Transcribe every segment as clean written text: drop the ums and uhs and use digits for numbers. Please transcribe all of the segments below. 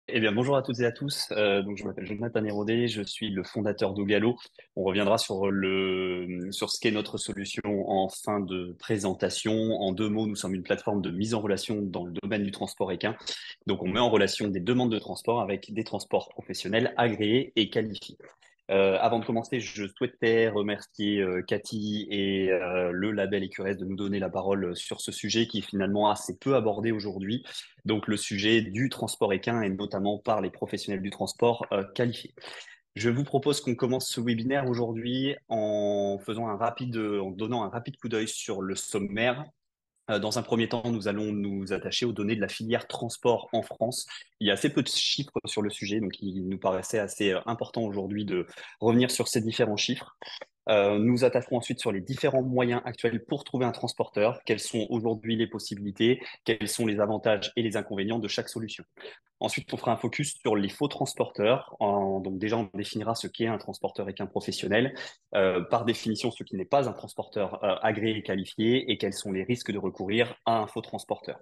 Eh bien, bonjour à toutes et à tous. Donc, je m'appelle Jonathan Hérodé, je suis le fondateur d'Ogalo. On reviendra sur ce qu'est notre solution en fin de présentation. En deux mots, nous sommes une plateforme de mise en relation dans le domaine du transport équin. Donc, on met en relation des demandes de transport avec des transports professionnels agréés et qualifiés. Avant de commencer, je souhaitais remercier Cathy et le label Écurez de nous donner la parole sur ce sujet qui est finalement assez peu abordé aujourd'hui. Donc le sujet du transport équin et notamment par les professionnels du transport qualifiés. Je vous propose qu'on commence ce webinaire aujourd'hui en donnant un rapide coup d'œil sur le sommaire. Dans un premier temps, nous allons nous attacher aux données de la filière transport en France. Il y a assez peu de chiffres sur le sujet, donc il nous paraissait assez important aujourd'hui de revenir sur ces différents chiffres. Nous attaquerons ensuite sur les différents moyens actuels pour trouver un transporteur, quelles sont aujourd'hui les possibilités, quels sont les avantages et les inconvénients de chaque solution. Ensuite, on fera un focus sur les faux transporteurs. Donc déjà, on définira ce qu'est un transporteur équin professionnel. Par définition, ce qui n'est pas un transporteur agréé et qualifié et quels sont les risques de recourir à un faux transporteur.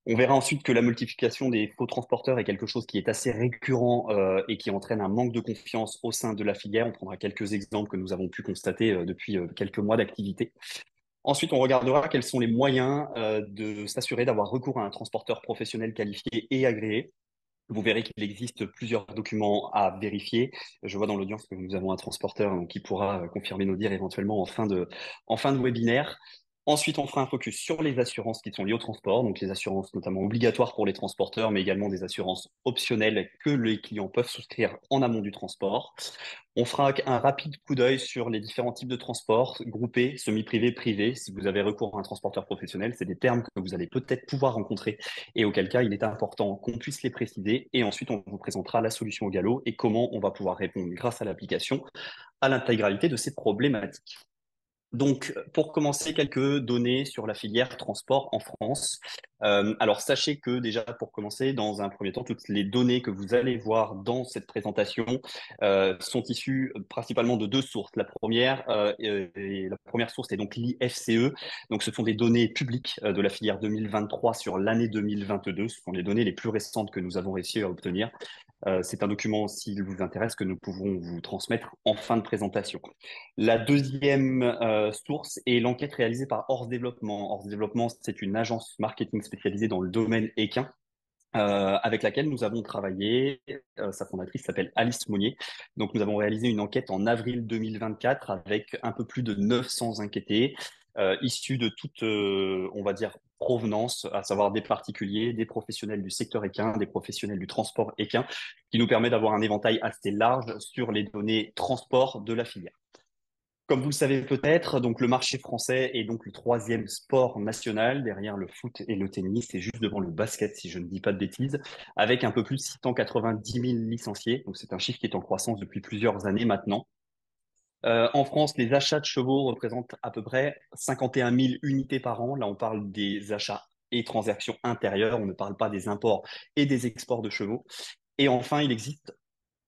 On verra ensuite que la multiplication des faux transporteurs est quelque chose qui est assez récurrent et qui entraîne un manque de confiance au sein de la filière. On prendra quelques exemples que nous avons pu constater depuis quelques mois d'activité. Ensuite, on regardera quels sont les moyens de s'assurer d'avoir recours à un transporteur professionnel qualifié et agréé. Vous verrez qu'il existe plusieurs documents à vérifier. Je vois dans l'audience que nous avons un transporteur donc, qui pourra confirmer nos dires éventuellement en fin de webinaire. Ensuite, on fera un focus sur les assurances qui sont liées au transport, donc les assurances notamment obligatoires pour les transporteurs, mais également des assurances optionnelles que les clients peuvent souscrire en amont du transport. On fera un rapide coup d'œil sur les différents types de transports, groupés, semi-privés, privés. Si vous avez recours à un transporteur professionnel, c'est des termes que vous allez peut-être pouvoir rencontrer et auquel cas il est important qu'on puisse les préciser. Et ensuite, on vous présentera la solution au galop et comment on va pouvoir répondre grâce à l'application à l'intégralité de ces problématiques. Donc, pour commencer, quelques données sur la filière transport en France. Alors, sachez que déjà, pour commencer, dans un premier temps, toutes les données que vous allez voir dans cette présentation sont issues principalement de deux sources. La première source est donc l'IFCE. Donc, ce sont des données publiques de la filière 2023 sur l'année 2022. Ce sont les données les plus récentes que nous avons réussi à obtenir. C'est un document, s'il vous intéresse, que nous pouvons vous transmettre en fin de présentation. La deuxième source est l'enquête réalisée par Horse Développement. Horse Développement, c'est une agence marketing spécialisée dans le domaine équin. Avec laquelle nous avons travaillé. Sa fondatrice s'appelle Alice Monnier. Donc, nous avons réalisé une enquête en avril 2024 avec un peu plus de 900 enquêtés, issus de toute, on va dire, provenance, à savoir des particuliers, des professionnels du secteur équin, des professionnels du transport équin, qui nous permet d'avoir un éventail assez large sur les données transport de la filière. Comme vous le savez peut-être, donc le marché français est donc le troisième sport national derrière le foot et le tennis et juste devant le basket, si je ne dis pas de bêtises, avec un peu plus de 690 000 licenciés. Donc c'est un chiffre qui est en croissance depuis plusieurs années maintenant. En France, les achats de chevaux représentent à peu près 51 000 unités par an. Là, on parle des achats et transactions intérieures. On ne parle pas des imports et des exports de chevaux. Et enfin, il existe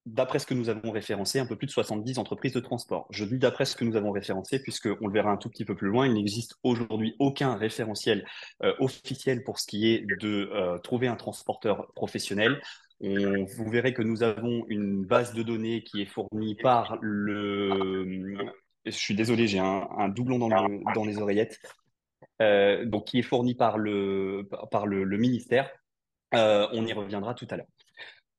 d'après ce que nous avons référencé, un peu plus de 70 entreprises de transport. Je dis d'après ce que nous avons référencé, puisque on le verra un tout petit peu plus loin, il n'existe aujourd'hui aucun référentiel officiel pour ce qui est de trouver un transporteur professionnel. Vous verrez que nous avons une base de données qui est fournie par le... Je suis désolé, j'ai un doublon dans les oreillettes. Donc qui est fournie par le ministère. On y reviendra tout à l'heure.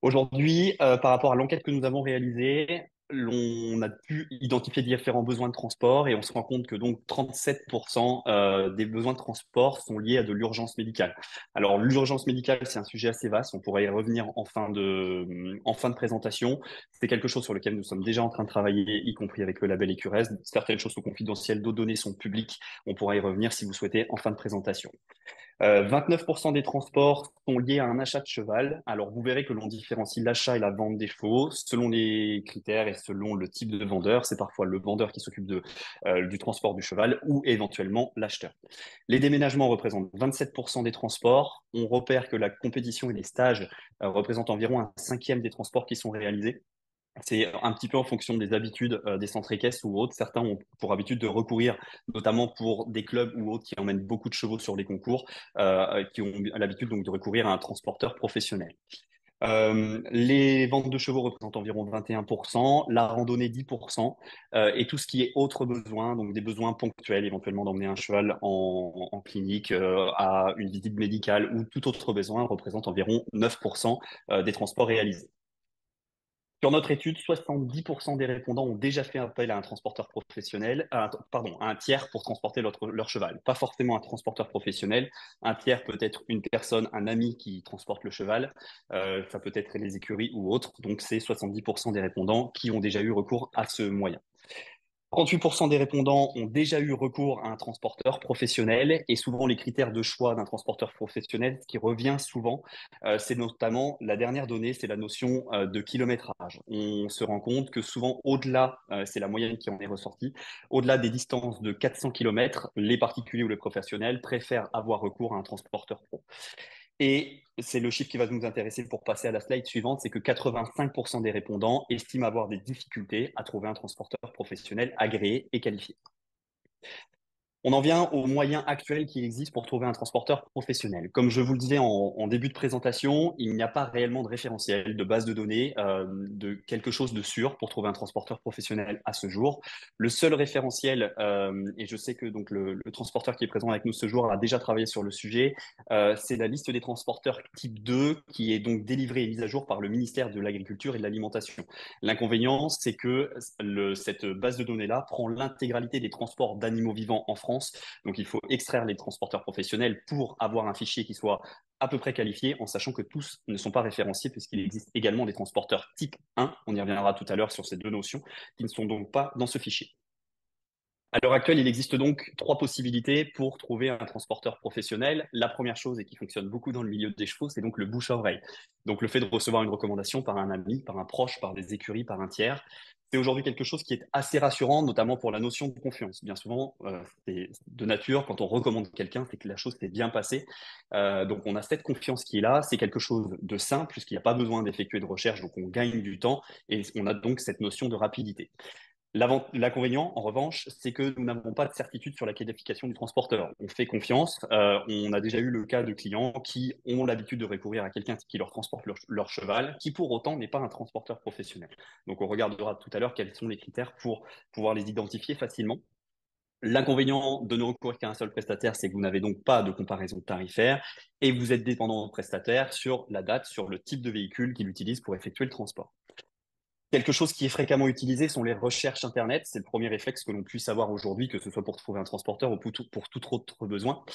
Aujourd'hui, par rapport à l'enquête que nous avons réalisée, on a pu identifier différents besoins de transport et on se rend compte que donc 37% des besoins de transport sont liés à de l'urgence médicale. Alors l'urgence médicale, c'est un sujet assez vaste, on pourrait y revenir en fin de présentation. C'est quelque chose sur lequel nous sommes déjà en train de travailler, y compris avec le label Écurez. Certaines choses sont confidentielles, d'autres données sont publiques. On pourra y revenir si vous souhaitez en fin de présentation. 29% des transports sont liés à un achat de cheval. Alors, vous verrez que l'on différencie l'achat et la vente des chevaux selon les critères et selon le type de vendeur. C'est parfois le vendeur qui s'occupe du transport du cheval ou éventuellement l'acheteur. Les déménagements représentent 27% des transports. On repère que la compétition et les stages représentent environ un cinquième des transports qui sont réalisés. C'est un petit peu en fonction des habitudes des centres équestres ou autres. Certains ont pour habitude de recourir, notamment pour des clubs ou autres qui emmènent beaucoup de chevaux sur les concours, qui ont l'habitude donc de recourir à un transporteur professionnel. Les ventes de chevaux représentent environ 21%, la randonnée 10%, et tout ce qui est autres besoins, donc des besoins ponctuels, éventuellement d'emmener un cheval en clinique, à une visite médicale ou tout autre besoin, représente environ 9% des transports réalisés. Sur notre étude, 70% des répondants ont déjà fait appel à un transporteur professionnel, à un tiers pour transporter leur cheval. Pas forcément un transporteur professionnel. Un tiers peut être une personne, un ami qui transporte le cheval. Ça peut être les écuries ou autres. Donc, c'est 70% des répondants qui ont déjà eu recours à ce moyen. 38% des répondants ont déjà eu recours à un transporteur professionnel et souvent les critères de choix d'un transporteur professionnel, ce qui revient souvent, c'est notamment la dernière donnée, c'est la notion de kilométrage. On se rend compte que souvent au-delà, c'est la moyenne qui en est ressortie, au-delà des distances de 400 km, les particuliers ou les professionnels préfèrent avoir recours à un transporteur pro. Et c'est le chiffre qui va nous intéresser pour passer à la slide suivante, c'est que 85% des répondants estiment avoir des difficultés à trouver un transporteur professionnel agréé et qualifié. On en vient aux moyens actuels qui existent pour trouver un transporteur professionnel. Comme je vous le disais en début de présentation, il n'y a pas réellement de référentiel, de base de données, de quelque chose de sûr pour trouver un transporteur professionnel à ce jour. Le seul référentiel, et je sais que donc le transporteur qui est présent avec nous ce jour a déjà travaillé sur le sujet, c'est la liste des transporteurs type 2 qui est donc délivrée et mise à jour par le ministère de l'Agriculture et de l'Alimentation. L'inconvénient, c'est que cette base de données-là prend l'intégralité des transports d'animaux vivants en France. Donc, il faut extraire les transporteurs professionnels pour avoir un fichier qui soit à peu près qualifié, en sachant que tous ne sont pas référenciés, puisqu'il existe également des transporteurs type 1, on y reviendra tout à l'heure sur ces deux notions, qui ne sont donc pas dans ce fichier. À l'heure actuelle, il existe donc trois possibilités pour trouver un transporteur professionnel. La première chose, et qui fonctionne beaucoup dans le milieu des chevaux, c'est donc le bouche-à-oreille. Donc le fait de recevoir une recommandation par un ami, par un proche, par des écuries, par un tiers. C'est aujourd'hui quelque chose qui est assez rassurant, notamment pour la notion de confiance. Bien souvent, c'est de nature, quand on recommande quelqu'un, c'est que la chose s'est bien passée. Donc on a cette confiance qui est là. C'est quelque chose de simple, puisqu'il n'y a pas besoin d'effectuer de recherche, donc on gagne du temps et on a donc cette notion de rapidité. L'inconvénient, en revanche, c'est que nous n'avons pas de certitude sur la qualification du transporteur. On fait confiance. On a déjà eu le cas de clients qui ont l'habitude de recourir à quelqu'un qui leur transporte leur cheval, qui pour autant n'est pas un transporteur professionnel. Donc on regardera tout à l'heure quels sont les critères pour pouvoir les identifier facilement. L'inconvénient de ne recourir qu'à un seul prestataire, c'est que vous n'avez donc pas de comparaison tarifaire et vous êtes dépendant du prestataire sur la date, sur le type de véhicule qu'il utilise pour effectuer le transport. Quelque chose qui est fréquemment utilisé sont les recherches Internet. C'est le premier réflexe que l'on puisse avoir aujourd'hui, que ce soit pour trouver un transporteur ou pour tout autre besoin.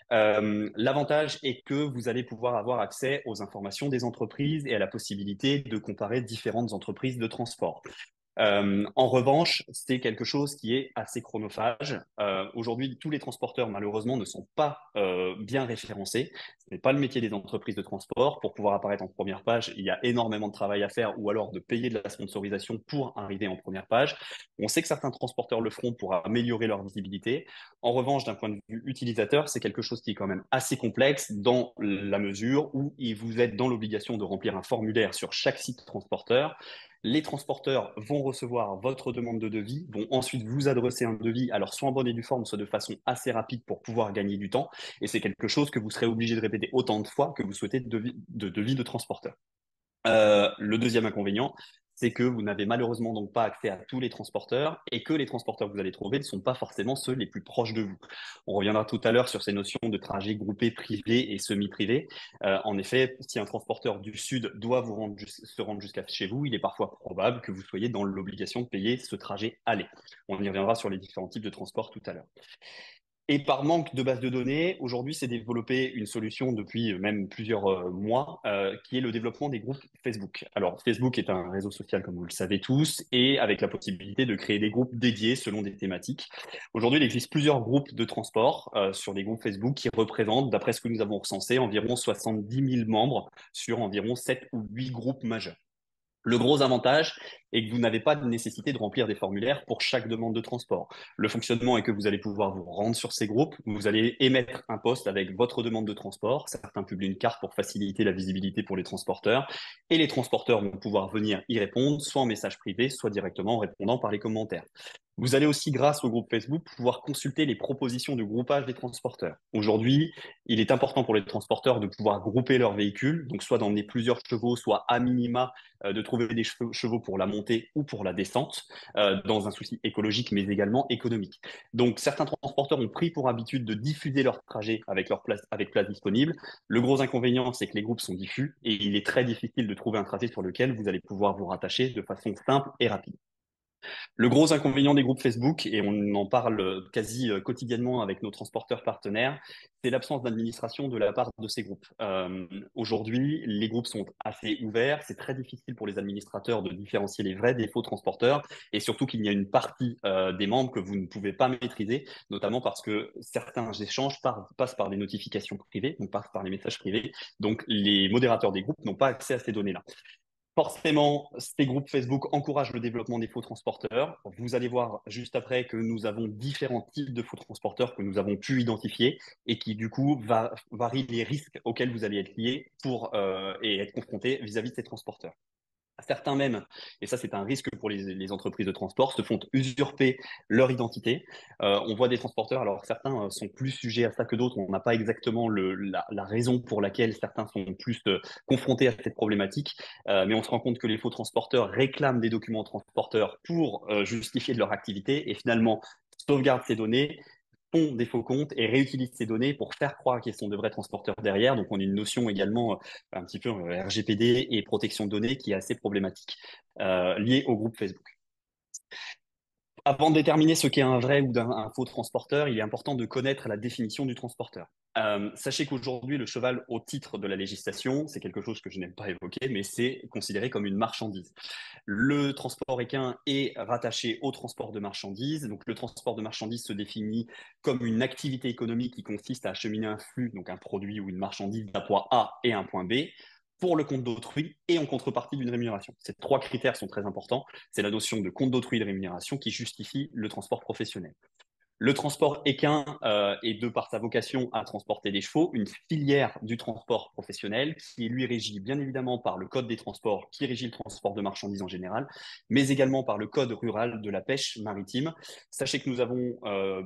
L'avantage est que vous allez pouvoir avoir accès aux informations des entreprises et à la possibilité de comparer différentes entreprises de transport. En revanche, c'est quelque chose qui est assez chronophage. Aujourd'hui, tous les transporteurs, malheureusement, ne sont pas bien référencés. Ce n'est pas le métier des entreprises de transport. Pour pouvoir apparaître en première page, il y a énormément de travail à faire ou alors de payer de la sponsorisation pour arriver en première page. On sait que certains transporteurs le feront pour améliorer leur visibilité. En revanche, d'un point de vue utilisateur, c'est quelque chose qui est quand même assez complexe dans la mesure où vous êtes dans l'obligation de remplir un formulaire sur chaque site transporteur. Les transporteurs vont recevoir votre demande de devis, vont ensuite vous adresser un devis, alors soit en bonne et due forme, soit de façon assez rapide pour pouvoir gagner du temps. Et c'est quelque chose que vous serez obligé de répéter autant de fois que vous souhaitez de devis de transporteur. Le deuxième inconvénient, c'est que vous n'avez malheureusement donc pas accès à tous les transporteurs et que les transporteurs que vous allez trouver ne sont pas forcément ceux les plus proches de vous. On reviendra tout à l'heure sur ces notions de trajet groupé, privé et semi-privé. En effet, si un transporteur du sud doit se rendre jusqu'à chez vous, il est parfois probable que vous soyez dans l'obligation de payer ce trajet aller. On y reviendra sur les différents types de transports tout à l'heure. Et par manque de base de données, aujourd'hui, c'est développé une solution depuis même plusieurs mois, qui est le développement des groupes Facebook. Alors, Facebook est un réseau social, comme vous le savez tous, et avec la possibilité de créer des groupes dédiés selon des thématiques. Aujourd'hui, il existe plusieurs groupes de transport sur des groupes Facebook qui représentent, d'après ce que nous avons recensé, environ 70 000 membres sur environ 7 ou 8 groupes majeurs. Le gros avantage est que vous n'avez pas de nécessité de remplir des formulaires pour chaque demande de transport. Le fonctionnement est que vous allez pouvoir vous rendre sur ces groupes, vous allez émettre un post avec votre demande de transport, certains publient une carte pour faciliter la visibilité pour les transporteurs, et les transporteurs vont pouvoir venir y répondre, soit en message privé, soit directement en répondant par les commentaires. Vous allez aussi, grâce au groupe Facebook, pouvoir consulter les propositions de groupage des transporteurs. Aujourd'hui, il est important pour les transporteurs de pouvoir grouper leurs véhicules, donc soit d'emmener plusieurs chevaux, soit à minima de trouver des chevaux pour la montée ou pour la descente, dans un souci écologique, mais également économique. Donc certains transporteurs ont pris pour habitude de diffuser leur trajet avec place disponible. Le gros inconvénient, c'est que les groupes sont diffus et il est très difficile de trouver un trajet sur lequel vous allez pouvoir vous rattacher de façon simple et rapide. Le gros inconvénient des groupes Facebook, et on en parle quasi quotidiennement avec nos transporteurs partenaires, c'est l'absence d'administration de la part de ces groupes. Aujourd'hui, les groupes sont assez ouverts, c'est très difficile pour les administrateurs de différencier les vrais des faux transporteurs, et surtout qu'il y a une partie des membres que vous ne pouvez pas maîtriser, notamment parce que certains échanges passent par des notifications privées, donc passent par les messages privés, donc les modérateurs des groupes n'ont pas accès à ces données-là. Forcément, ces groupes Facebook encouragent le développement des faux transporteurs. Vous allez voir juste après que nous avons différents types de faux transporteurs que nous avons pu identifier et qui, du coup, varient les risques auxquels vous allez être liés et être confrontés vis-à-vis de ces transporteurs. Certains même, et ça c'est un risque pour les entreprises de transport, se font usurper leur identité. On voit des transporteurs, alors certains sont plus sujets à ça que d'autres, on n'a pas exactement la raison pour laquelle certains sont plus confrontés à cette problématique, mais on se rend compte que les faux transporteurs réclament des documents transporteurs pour justifier de leur activité et finalement sauvegardent ces données, font des faux comptes et réutilisent ces données pour faire croire qu'ils sont de vrais transporteurs derrière. Donc, on a une notion également un petit peu RGPD et protection de données qui est assez problématique liée au groupe Facebook. Avant de déterminer ce qu'est un vrai ou un faux transporteur, il est important de connaître la définition du transporteur. Sachez qu'aujourd'hui, le cheval au titre de la législation, c'est quelque chose que je n'aime pas évoquer, mais c'est considéré comme une marchandise. Le transport équin est rattaché au transport de marchandises. Donc, le transport de marchandises se définit comme une activité économique qui consiste à acheminer un flux, donc un produit ou une marchandise d'un point A et un point B, pour le compte d'autrui et en contrepartie d'une rémunération. Ces trois critères sont très importants. C'est la notion de compte d'autrui et de rémunération qui justifie le transport professionnel. Le transport équin est, de par sa vocation à transporter des chevaux, une filière du transport professionnel qui est lui régie bien évidemment par le Code des transports qui régit le transport de marchandises en général, mais également par le Code rural de la pêche maritime. Sachez que nous avons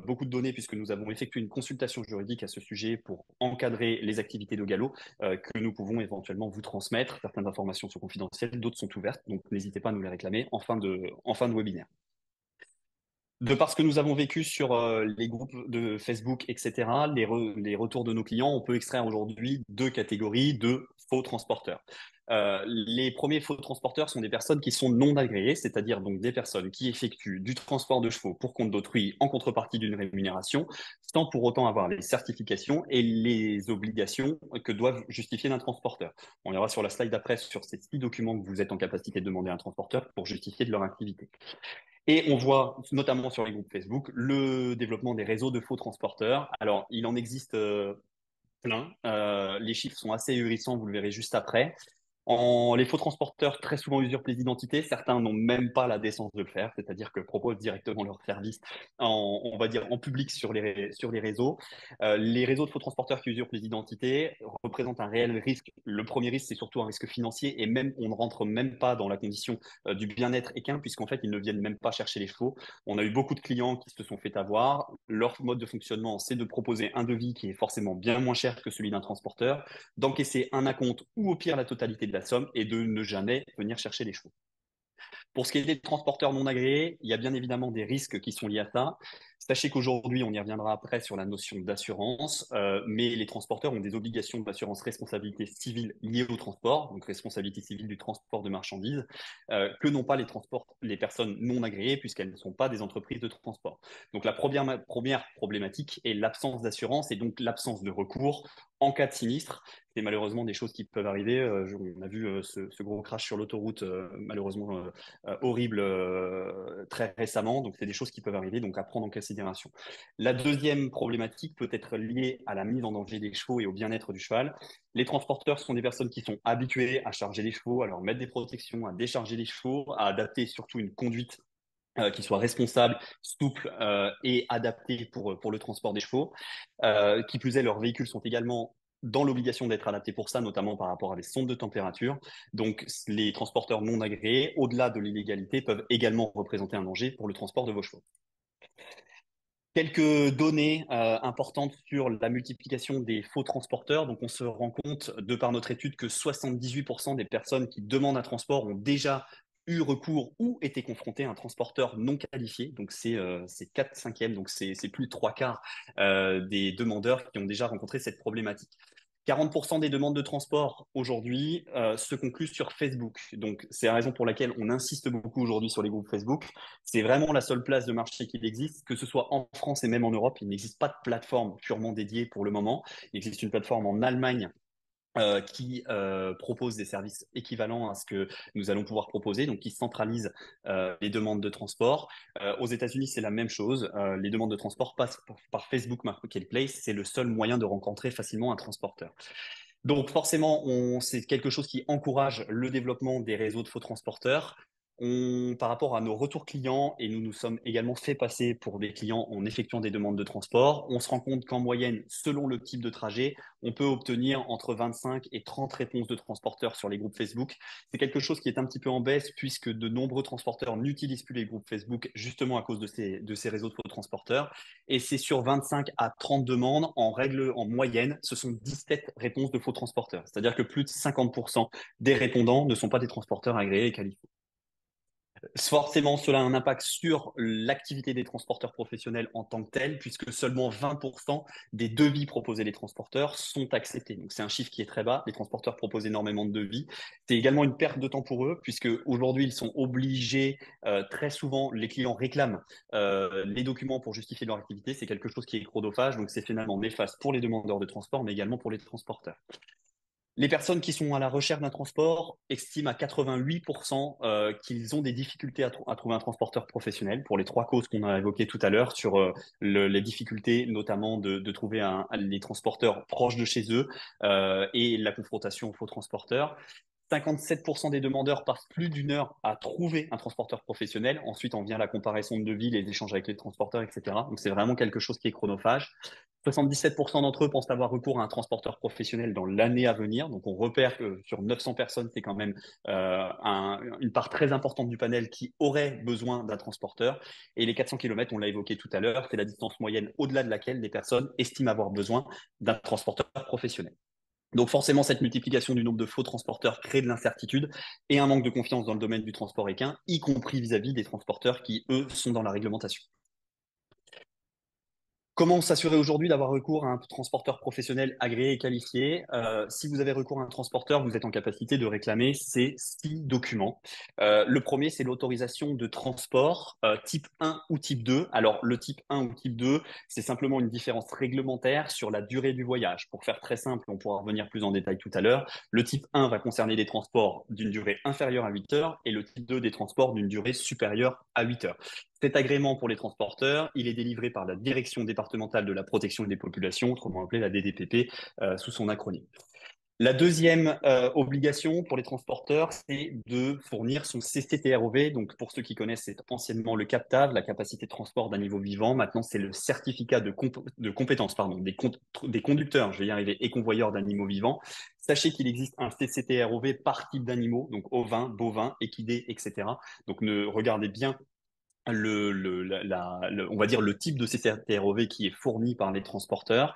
beaucoup de données puisque nous avons effectué une consultation juridique à ce sujet pour encadrer les activités de galop que nous pouvons éventuellement vous transmettre. Certaines informations sont confidentielles, d'autres sont ouvertes, donc n'hésitez pas à nous les réclamer en fin de webinaire. De par ce que nous avons vécu sur les groupes de Facebook, etc., les retours de nos clients, on peut extraire aujourd'hui deux catégories de faux transporteurs. Les premiers faux transporteurs sont des personnes qui sont non agréées, c'est-à-dire donc des personnes qui effectuent du transport de chevaux pour compte d'autrui en contrepartie d'une rémunération, sans pour autant avoir les certifications et les obligations que doivent justifier d'un transporteur. On ira sur la slide d'après sur ces 6 documents que vous êtes en capacité de demander à un transporteur pour justifier de leur activité. Et on voit, notamment sur les groupes Facebook, le développement des réseaux de faux transporteurs. Alors, il en existe plein. Les chiffres sont assez ahurissants, vous le verrez juste après. Les faux transporteurs très souvent usurpent les identités. Certains n'ont même pas la décence de le faire, c'est-à-dire que proposent directement leur service on va dire, en public sur les réseaux. Les réseaux de faux transporteurs qui usurpent les identités représentent un réel risque. Le premier risque, c'est surtout un risque financier et même on ne rentre même pas dans la condition du bien-être équin puisqu'en fait, ils ne viennent même pas chercher les chevaux. On a eu beaucoup de clients qui se sont fait avoir. Leur mode de fonctionnement, c'est de proposer un devis qui est forcément bien moins cher que celui d'un transporteur, d'encaisser un acompte ou au pire la totalité de la somme et de ne jamais venir chercher les chevaux. Pour ce qui est des transporteurs non agréés, il y a bien évidemment des risques qui sont liés à ça. Sachez qu'aujourd'hui, on y reviendra après sur la notion d'assurance, mais les transporteurs ont des obligations d'assurance responsabilité civile liées au transport, donc responsabilité civile du transport de marchandises, que n'ont pas les personnes non agréées puisqu'elles ne sont pas des entreprises de transport. Donc la première problématique est l'absence d'assurance et donc l'absence de recours en cas de sinistre. C'est malheureusement des choses qui peuvent arriver. On a vu ce gros crash sur l'autoroute, malheureusement horrible très récemment. Donc, c'est des choses qui peuvent arriver, donc à prendre en considération. La deuxième problématique peut être liée à la mise en danger des chevaux et au bien-être du cheval. Les transporteurs sont des personnes qui sont habituées à charger les chevaux, à leur mettre des protections, à décharger les chevaux, à adapter surtout une conduite qui soit responsable, souple et adaptée pour le transport des chevaux. Qui plus est, leurs véhicules sont également dans l'obligation d'être adaptés pour ça, notamment par rapport à des sondes de température. Donc, les transporteurs non agréés, au-delà de l'illégalité, peuvent également représenter un danger pour le transport de vos chevaux. Quelques données importantes sur la multiplication des faux transporteurs. Donc, on se rend compte, de par notre étude, que 78% des personnes qui demandent un transport ont déjà eu recours ou été confrontées à un transporteur non qualifié. Donc, c'est 4 cinquièmes, donc c'est plus de 3 quarts des demandeurs qui ont déjà rencontré cette problématique. 40% des demandes de transport aujourd'hui se concluent sur Facebook. Donc, c'est la raison pour laquelle on insiste beaucoup aujourd'hui sur les groupes Facebook. C'est vraiment la seule place de marché qui existe, que ce soit en France et même en Europe. Il n'existe pas de plateforme purement dédiée pour le moment. Il existe une plateforme en Allemagne qui propose des services équivalents à ce que nous allons pouvoir proposer, donc qui centralise les demandes de transport. Aux États-Unis, c'est la même chose. Les demandes de transport passent par Facebook Marketplace. C'est le seul moyen de rencontrer facilement un transporteur. Donc forcément, c'est quelque chose qui encourage le développement des réseaux de faux transporteurs. Par rapport à nos retours clients, et nous nous sommes également fait passer pour des clients en effectuant des demandes de transport, on se rend compte qu'en moyenne, selon le type de trajet, on peut obtenir entre 25 et 30 réponses de transporteurs sur les groupes Facebook. C'est quelque chose qui est un petit peu en baisse puisque de nombreux transporteurs n'utilisent plus les groupes Facebook justement à cause de ces réseaux de faux transporteurs. Et c'est sur 25 à 30 demandes, en moyenne, ce sont 17 réponses de faux transporteurs. C'est-à-dire que plus de 50% des répondants ne sont pas des transporteurs agréés et qualifiés. Forcément, cela a un impact sur l'activité des transporteurs professionnels en tant que tel, puisque seulement 20% des devis proposés les transporteurs sont acceptés. Donc, c'est un chiffre qui est très bas. Les transporteurs proposent énormément de devis. C'est également une perte de temps pour eux, puisque aujourd'hui, ils sont obligés, très souvent, les clients réclament les documents pour justifier leur activité. C'est quelque chose qui est chronophage, donc c'est finalement néfaste pour les demandeurs de transport, mais également pour les transporteurs. Les personnes qui sont à la recherche d'un transport estiment à 88% qu'ils ont des difficultés à trouver un transporteur professionnel pour les trois causes qu'on a évoquées tout à l'heure sur les difficultés notamment de trouver les transporteurs proches de chez eux et la confrontation aux faux transporteurs. 57% des demandeurs passent plus d'une heure à trouver un transporteur professionnel. Ensuite, on vient la comparaison de devis, les échanges avec les transporteurs, etc. Donc, c'est vraiment quelque chose qui est chronophage. 77% d'entre eux pensent avoir recours à un transporteur professionnel dans l'année à venir. Donc, on repère que sur 900 personnes, c'est quand même une part très importante du panel qui aurait besoin d'un transporteur. Et les 400 km, on l'a évoqué tout à l'heure, c'est la distance moyenne au-delà de laquelle les personnes estiment avoir besoin d'un transporteur professionnel. Donc forcément, cette multiplication du nombre de faux transporteurs crée de l'incertitude et un manque de confiance dans le domaine du transport équin, y compris vis-à-vis des transporteurs qui, eux, sont dans la réglementation. Comment s'assurer aujourd'hui d'avoir recours à un transporteur professionnel agréé et qualifié? Si vous avez recours à un transporteur, vous êtes en capacité de réclamer ces 6 documents. Le premier, c'est l'autorisation de transport type 1 ou type 2. Alors, le type 1 ou type 2, c'est simplement une différence réglementaire sur la durée du voyage. Pour faire très simple, on pourra revenir plus en détail tout à l'heure. Le type 1 va concerner des transports d'une durée inférieure à 8 heures et le type 2 des transports d'une durée supérieure à 8 heures. Cet agrément pour les transporteurs, il est délivré par la Direction départementale de la protection des populations, autrement appelée la DDPP, sous son acronyme. La deuxième obligation pour les transporteurs, c'est de fournir son CCTROV. Donc, pour ceux qui connaissent, c'est anciennement le CAPTAV, la capacité de transport d'un niveau vivant. Maintenant, c'est le certificat de compétence pardon, des conducteurs, je vais y arriver, et convoyeurs d'animaux vivants. Sachez qu'il existe un CCTROV par type d'animaux, donc ovins, bovins, équidés, etc. Donc, regardez bien on va dire le type de CCTROV qui est fourni par les transporteurs.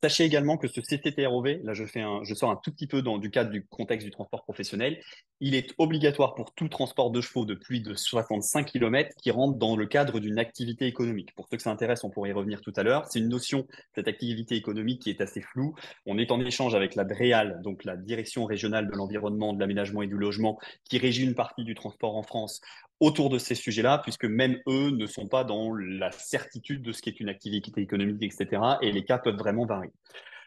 Sachez également que ce CCTROV, là je sors un tout petit peu du cadre du contexte du transport professionnel, il est obligatoire pour tout transport de chevaux de plus de 65 km qui rentre dans le cadre d'une activité économique. Pour ceux que ça intéresse, on pourrait y revenir tout à l'heure. C'est une notion, cette activité économique, qui est assez floue. On est en échange avec la DREAL, donc la Direction régionale de l'environnement, de l'aménagement et du logement, qui régit une partie du transport en France autour de ces sujets-là, puisque même eux ne sont pas dans la certitude de ce qu'est une activité économique, etc. Et les cas peuvent vraiment varier.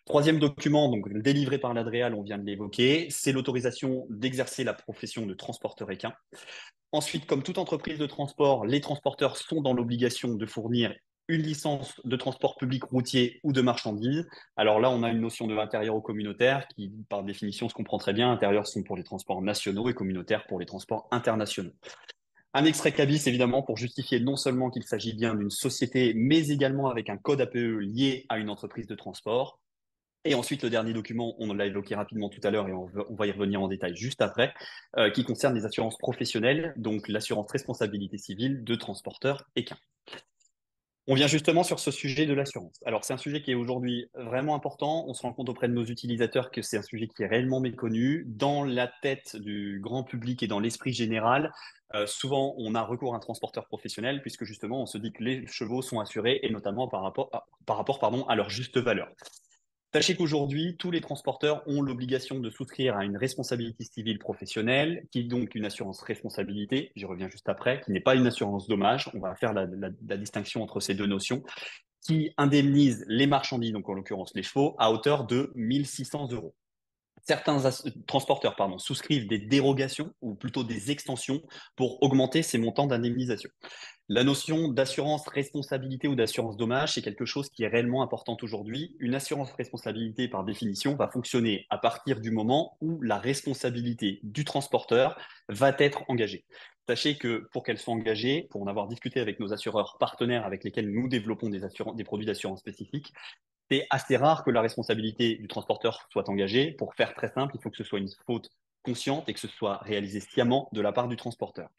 Troisième document, donc délivré par l'Adréal, on vient de l'évoquer, c'est l'autorisation d'exercer la profession de transporteur équin. Ensuite, comme toute entreprise de transport, les transporteurs sont dans l'obligation de fournir une licence de transport public routier ou de marchandises. Alors là, on a une notion de intérieur ou communautaire qui, par définition, se comprend très bien. Intérieurs sont pour les transports nationaux et communautaires pour les transports internationaux. Un extrait cabis, évidemment, pour justifier non seulement qu'il s'agit bien d'une société, mais également avec un code APE lié à une entreprise de transport. Et ensuite, le dernier document, on l'a évoqué rapidement tout à l'heure et on va y revenir en détail juste après, qui concerne les assurances professionnelles, donc l'assurance responsabilité civile de transporteur équin. On vient justement sur ce sujet de l'assurance. Alors, c'est un sujet qui est aujourd'hui vraiment important. On se rend compte auprès de nos utilisateurs que c'est un sujet qui est réellement méconnu. Dans la tête du grand public et dans l'esprit général, souvent, on a recours à un transporteur professionnel puisque justement, on se dit que les chevaux sont assurés et notamment par rapport, à leur juste valeur. Sachez qu'aujourd'hui, tous les transporteurs ont l'obligation de souscrire à une responsabilité civile professionnelle, qui est donc une assurance responsabilité, j'y reviens juste après, qui n'est pas une assurance dommage. On va faire la distinction entre ces deux notions, qui indemnise les marchandises, donc en l'occurrence les chevaux, à hauteur de 1600 euros. Certains transporteurs souscrivent des dérogations ou plutôt des extensions pour augmenter ces montants d'indemnisation. La notion d'assurance responsabilité ou d'assurance dommage, c'est quelque chose qui est réellement important aujourd'hui. Une assurance responsabilité, par définition, va fonctionner à partir du moment où la responsabilité du transporteur va être engagée. Sachez que pour qu'elle soit engagée, pour en avoir discuté avec nos assureurs partenaires avec lesquels nous développons des produits d'assurance spécifiques, c'est assez rare que la responsabilité du transporteur soit engagée. Pour faire très simple, il faut que ce soit une faute consciente et que ce soit réalisé sciemment de la part du transporteur.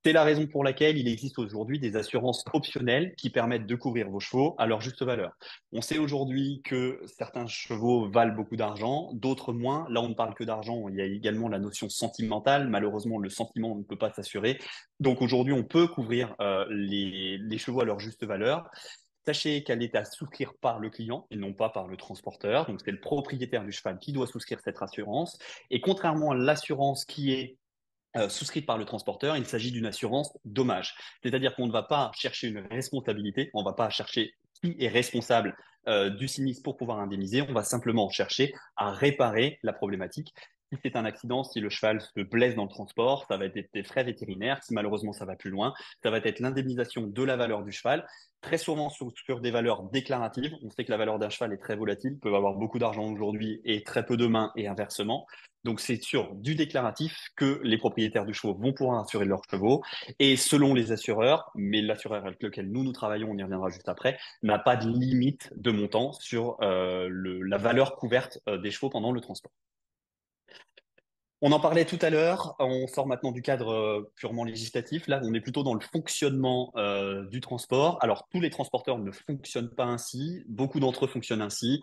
C'est la raison pour laquelle il existe aujourd'hui des assurances optionnelles qui permettent de couvrir vos chevaux à leur juste valeur. On sait aujourd'hui que certains chevaux valent beaucoup d'argent, d'autres moins. Là, on ne parle que d'argent. Il y a également la notion sentimentale. Malheureusement, le sentiment ne peut pas s'assurer. Donc aujourd'hui, on peut couvrir les chevaux à leur juste valeur. Sachez qu'elle est à souscrire par le client et non pas par le transporteur. Donc c'est le propriétaire du cheval qui doit souscrire cette assurance. Et contrairement à l'assurance qui est souscrite par le transporteur, il s'agit d'une assurance dommage. C'est-à-dire qu'on ne va pas chercher une responsabilité, on ne va pas chercher qui est responsable du sinistre pour pouvoir indemniser, on va simplement chercher à réparer la problématique. Si c'est un accident, si le cheval se blesse dans le transport, ça va être des frais vétérinaires. Si malheureusement ça va plus loin, ça va être l'indemnisation de la valeur du cheval, très souvent sur des valeurs déclaratives. On sait que la valeur d'un cheval est très volatile, peut avoir beaucoup d'argent aujourd'hui et très peu demain et inversement. Donc, c'est sur du déclaratif que les propriétaires du chevaux vont pouvoir assurer leurs chevaux. Et selon les assureurs, mais l'assureur avec lequel nous travaillons, on y reviendra juste après, n'a pas de limite de montant sur la valeur couverte des chevaux pendant le transport. On en parlait tout à l'heure, on sort maintenant du cadre purement législatif. Là, on est plutôt dans le fonctionnement du transport. Alors, tous les transporteurs ne fonctionnent pas ainsi. Beaucoup d'entre eux fonctionnent ainsi.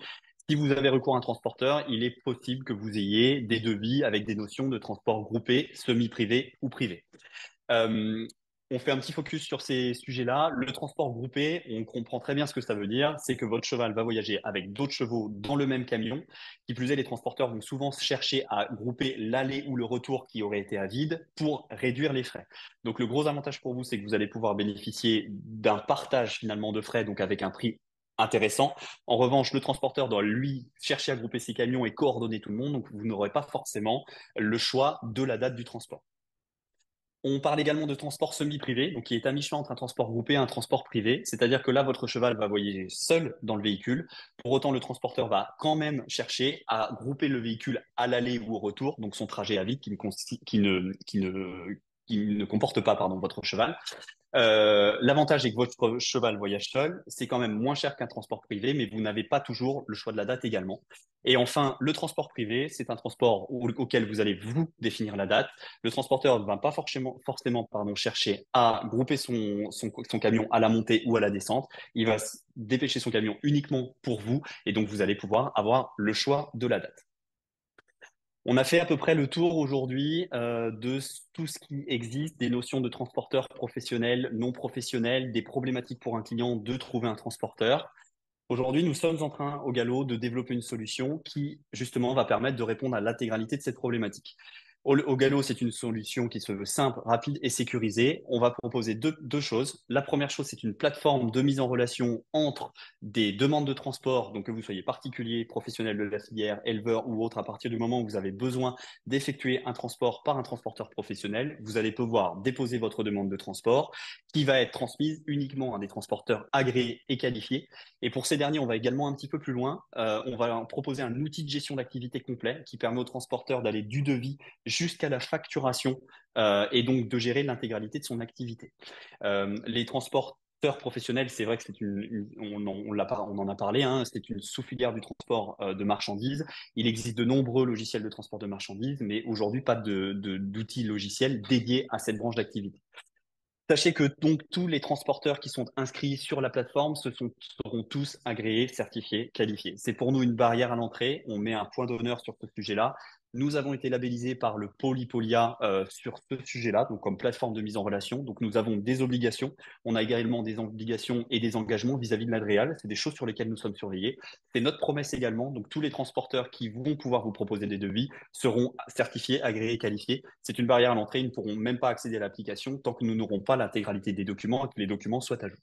Si vous avez recours à un transporteur, il est possible que vous ayez des devis avec des notions de transport groupé, semi-privé ou privé. Euh, on fait un petit focus sur ces sujets-là. Le transport groupé, on comprend très bien ce que ça veut dire. C'est que votre cheval va voyager avec d'autres chevaux dans le même camion. Qui plus est, les transporteurs vont souvent chercher à grouper l'aller ou le retour qui aurait été à vide pour réduire les frais. Donc, le gros avantage pour vous, c'est que vous allez pouvoir bénéficier d'un partage finalement de frais, donc avec un prix intéressant. En revanche, le transporteur doit lui chercher à grouper ses camions et coordonner tout le monde. Donc, vous n'aurez pas forcément le choix de la date du transport. On parle également de transport semi-privé, donc qui est à mi-chemin entre un transport groupé et un transport privé. C'est-à-dire que là, votre cheval va voyager seul dans le véhicule. Pour autant, le transporteur va quand même chercher à grouper le véhicule à l'aller ou au retour, donc son trajet à vide qui ne comporte pas votre cheval. L'avantage est que votre cheval voyage seul, c'est quand même moins cher qu'un transport privé, mais vous n'avez pas toujours le choix de la date également. Et enfin, le transport privé, c'est un transport auquel vous allez vous définir la date. Le transporteur ne va pas forcément chercher à grouper son camion à la montée ou à la descente. Il va dépêcher son camion uniquement pour vous, et donc vous allez pouvoir avoir le choix de la date. On a fait à peu près le tour aujourd'hui de tout ce qui existe, des notions de transporteurs professionnels, non professionnels, des problématiques pour un client de trouver un transporteur. Aujourd'hui, nous sommes en train au Gallo de développer une solution qui, justement, va permettre de répondre à l'intégralité de cette problématique. Au Gallo, c'est une solution qui se veut simple, rapide et sécurisée. On va proposer deux choses. La première chose, c'est une plateforme de mise en relation entre des demandes de transport, donc que vous soyez particulier, professionnel de la filière, éleveur ou autre, à partir du moment où vous avez besoin d'effectuer un transport par un transporteur professionnel, vous allez pouvoir déposer votre demande de transport qui va être transmise uniquement à des transporteurs agréés et qualifiés. Et pour ces derniers, on va également un petit peu plus loin. On va proposer un outil de gestion d'activité complet qui permet aux transporteurs d'aller du devis jusqu'à la facturation et donc de gérer l'intégralité de son activité. Les transports professionnel, c'est vrai que on en a parlé, hein, c'est une sous-filière du transport de marchandises. Il existe de nombreux logiciels de transport de marchandises, mais aujourd'hui, pas d'outils logiciels dédiés à cette branche d'activité. Sachez que donc tous les transporteurs qui sont inscrits sur la plateforme seront tous agréés, certifiés, qualifiés. C'est pour nous une barrière à l'entrée. On met un point d'honneur sur ce sujet-là. Nous avons été labellisés par le Polypolia sur ce sujet-là, donc comme plateforme de mise en relation. Donc nous avons des obligations. On a également des obligations et des engagements vis-à-vis de l'Adréal. C'est des choses sur lesquelles nous sommes surveillés. C'est notre promesse également. Donc tous les transporteurs qui vont pouvoir vous proposer des devis seront certifiés, agréés, qualifiés. C'est une barrière à l'entrée. Ils ne pourront même pas accéder à l'application tant que nous n'aurons pas l'intégralité des documents et que les documents soient à jour.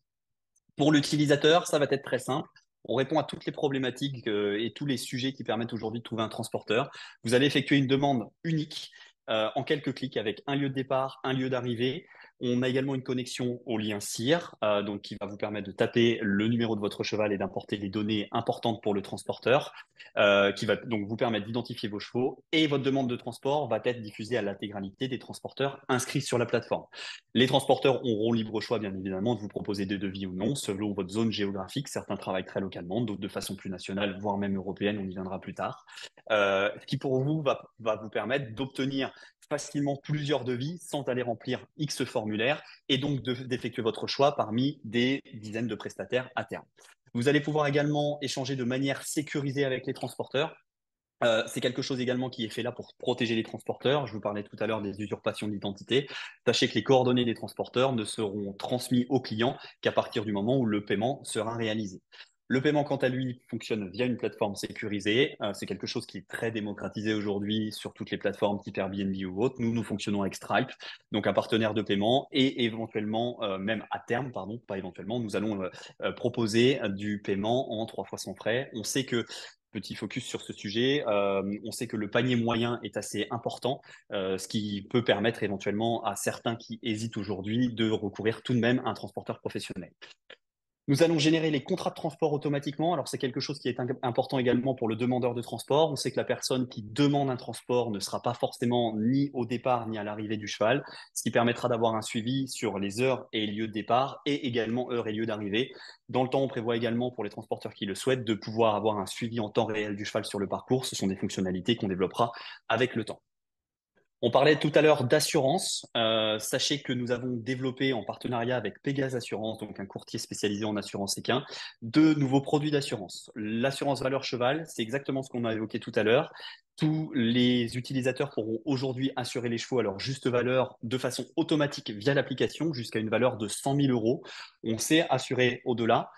Pour l'utilisateur, ça va être très simple. On répond à toutes les problématiques et tous les sujets qui permettent aujourd'hui de trouver un transporteur. Vous allez effectuer une demande unique en quelques clics avec un lieu de départ, un lieu d'arrivée. On a également une connexion au lien SIR, donc qui va vous permettre de taper le numéro de votre cheval et d'importer les données importantes pour le transporteur, qui va donc vous permettre d'identifier vos chevaux. Et votre demande de transport va être diffusée à l'intégralité des transporteurs inscrits sur la plateforme. Les transporteurs auront libre choix, bien évidemment, de vous proposer des devis ou non, selon votre zone géographique. Certains travaillent très localement, d'autres de façon plus nationale, voire même européenne, on y viendra plus tard. Ce qui pour vous va vous permettre d'obtenir facilement plusieurs devis sans aller remplir X formulaires et donc d'effectuer votre choix parmi des dizaines de prestataires à terme. Vous allez pouvoir également échanger de manière sécurisée avec les transporteurs. C'est quelque chose également qui est fait là pour protéger les transporteurs. Je vous parlais tout à l'heure des usurpations d'identité. Sachez que les coordonnées des transporteurs ne seront transmises aux clients qu'à partir du moment où le paiement sera réalisé. Le paiement, quant à lui, fonctionne via une plateforme sécurisée. C'est quelque chose qui est très démocratisé aujourd'hui sur toutes les plateformes type Airbnb ou autres. Nous fonctionnons avec Stripe, donc un partenaire de paiement, et éventuellement, même à terme, pardon, pas éventuellement, nous allons proposer du paiement en 3 fois sans frais. On sait que petit focus sur ce sujet. On sait que le panier moyen est assez important, ce qui peut permettre éventuellement à certains qui hésitent aujourd'hui de recourir tout de même à un transporteur professionnel. Nous allons générer les contrats de transport automatiquement. Alors, c'est quelque chose qui est important également pour le demandeur de transport. On sait que la personne qui demande un transport ne sera pas forcément ni au départ ni à l'arrivée du cheval, ce qui permettra d'avoir un suivi sur les heures et lieux de départ et également heures et lieux d'arrivée. Dans le temps, on prévoit également pour les transporteurs qui le souhaitent de pouvoir avoir un suivi en temps réel du cheval sur le parcours. Ce sont des fonctionnalités qu'on développera avec le temps. On parlait tout à l'heure d'assurance. Sachez que nous avons développé en partenariat avec Pégase Assurance, donc un courtier spécialisé en assurance équin, de nouveaux produits d'assurance. L'assurance valeur cheval, c'est exactement ce qu'on a évoqué tout à l'heure. Tous les utilisateurs pourront aujourd'hui assurer les chevaux à leur juste valeur de façon automatique via l'application jusqu'à une valeur de 100 000 euros. On sait assurer au-delà.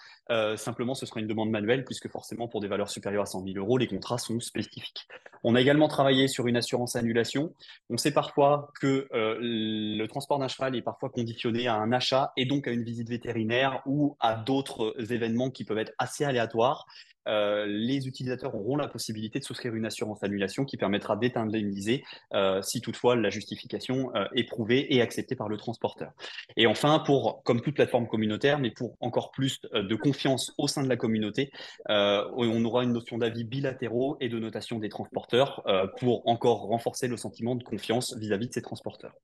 Simplement, ce sera une demande manuelle puisque forcément, pour des valeurs supérieures à 100 000 euros, les contrats sont spécifiques. On a également travaillé sur une assurance annulation. On sait parfois que le transport d'un cheval est parfois conditionné à un achat et donc à une visite vétérinaire ou à d'autres événements qui peuvent être assez aléatoires. Les utilisateurs auront la possibilité de souscrire une assurance annulation qui permettra d'être indemnisé si toutefois la justification est prouvée et acceptée par le transporteur. Et enfin, comme toute plateforme communautaire, mais pour encore plus de confiance au sein de la communauté, on aura une notion d'avis bilatéraux et de notation des transporteurs pour encore renforcer le sentiment de confiance vis-à-vis de ces transporteurs.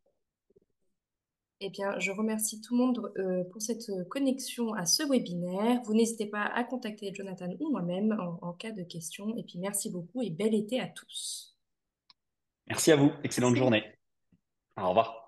Eh bien, je remercie tout le monde pour cette connexion à ce webinaire. Vous n'hésitez pas à contacter Jonathan ou moi-même en cas de questions. Et puis, merci beaucoup et bel été à tous. Merci à vous, excellente Merci. journée. Au revoir.